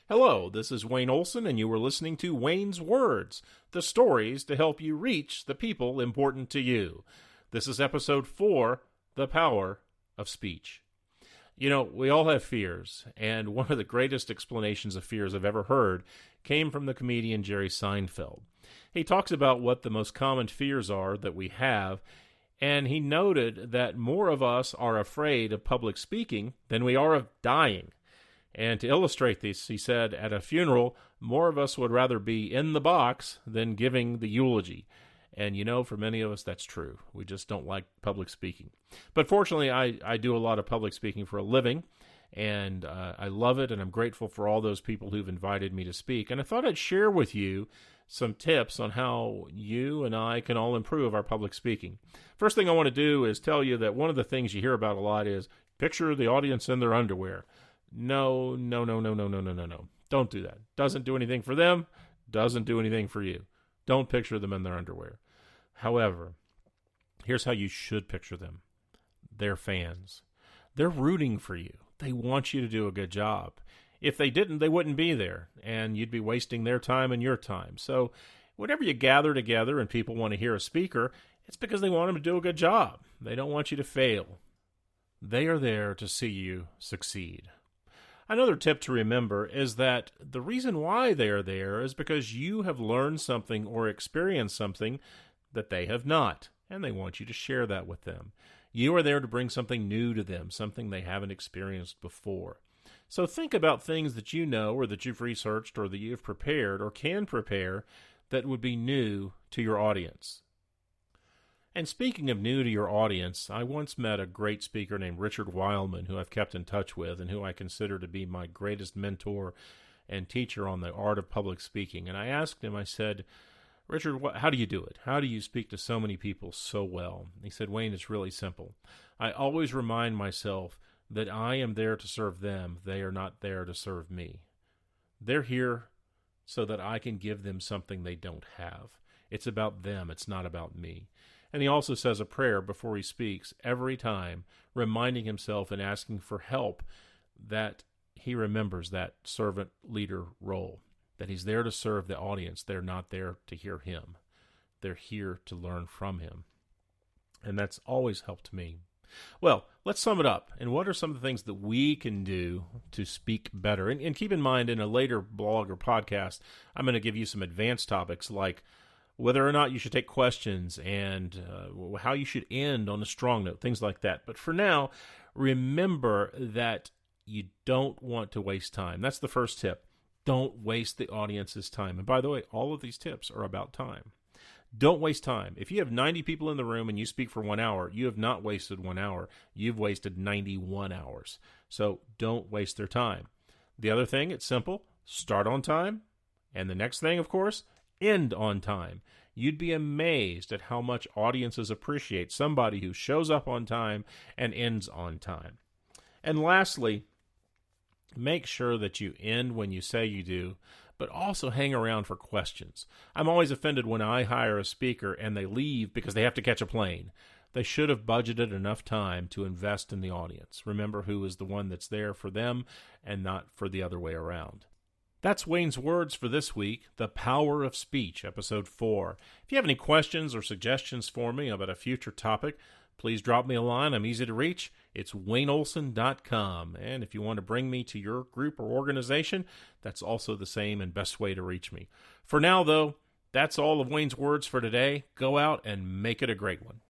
Hello, this is Wayne Olson, and you are listening to Wayne's Words, the stories to help you reach the people important to you. This is episode 4, The Power of Speech. You know, we all have fears, and one of the greatest explanations of fears I've ever heard came from the comedian Jerry Seinfeld. He talks about what the most common fears are that we have, and he noted that more of us are afraid of public speaking than we are of dying. And to illustrate this, he said, at a funeral, more of us would rather be in the box than giving the eulogy. And you know, for many of us, that's true. We just don't like public speaking. But fortunately, I do a lot of public speaking for a living, and I love it, and I'm grateful for all those people who've invited me to speak. And I thought I'd share with you some tips on how you and I can all improve our public speaking. First thing I want to do is tell you that one of the things you hear about a lot is picture the audience in their underwear. No. Don't do that. Doesn't do anything for them. Doesn't do anything for you. Don't picture them in their underwear. However, here's how you should picture them. They're fans. They're rooting for you. They want you to do a good job. If they didn't, they wouldn't be there, and you'd be wasting their time and your time. So whenever you gather together and people want to hear a speaker, it's because they want them to do a good job. They don't want you to fail. They are there to see you succeed. Another tip to remember is that the reason why they are there is because you have learned something or experienced something that they have not, and they want you to share that with them. You are there to bring something new to them, something they haven't experienced before. So think about things that you know or that you've researched or that you've prepared or can prepare that would be new to your audience. And speaking of new to your audience, I once met a great speaker named Richard Wildman, who I've kept in touch with and who I consider to be my greatest mentor and teacher on the art of public speaking. And I asked him, I said, Richard, how do you do it? How do you speak to so many people so well? He said, Wayne, it's really simple. I always remind myself that I am there to serve them. They are not there to serve me. They're here so that I can give them something they don't have. It's about them. It's not about me. And he also says a prayer before he speaks every time, reminding himself and asking for help that he remembers that servant leader role, that he's there to serve the audience. They're not there to hear him. They're here to learn from him. And that's always helped me. Well, let's sum it up. And what are some of the things that we can do to speak better? And keep in mind, in a later blog or podcast, I'm going to give you some advanced topics like whether or not you should take questions and how you should end on a strong note, things like that. But for now, remember that you don't want to waste time. That's the first tip. Don't waste the audience's time. And by the way, all of these tips are about time. Don't waste time. If you have 90 people in the room and you speak for 1 hour, you have not wasted 1 hour. You've wasted 91 hours. So don't waste their time. The other thing, it's simple. Start on time. And the next thing, of course, end on time. You'd be amazed at how much audiences appreciate somebody who shows up on time and ends on time. And lastly, make sure that you end when you say you do, but also hang around for questions. I'm always offended when I hire a speaker and they leave because they have to catch a plane. They should have budgeted enough time to invest in the audience. Remember who is the one that's there for them and not for the other way around. That's Wayne's Words for this week, The Power of Speech, Episode 4. If you have any questions or suggestions for me about a future topic, please drop me a line. I'm easy to reach. It's wayneolson.com. And if you want to bring me to your group or organization, that's also the same and best way to reach me. For now, though, that's all of Wayne's Words for today. Go out and make it a great one.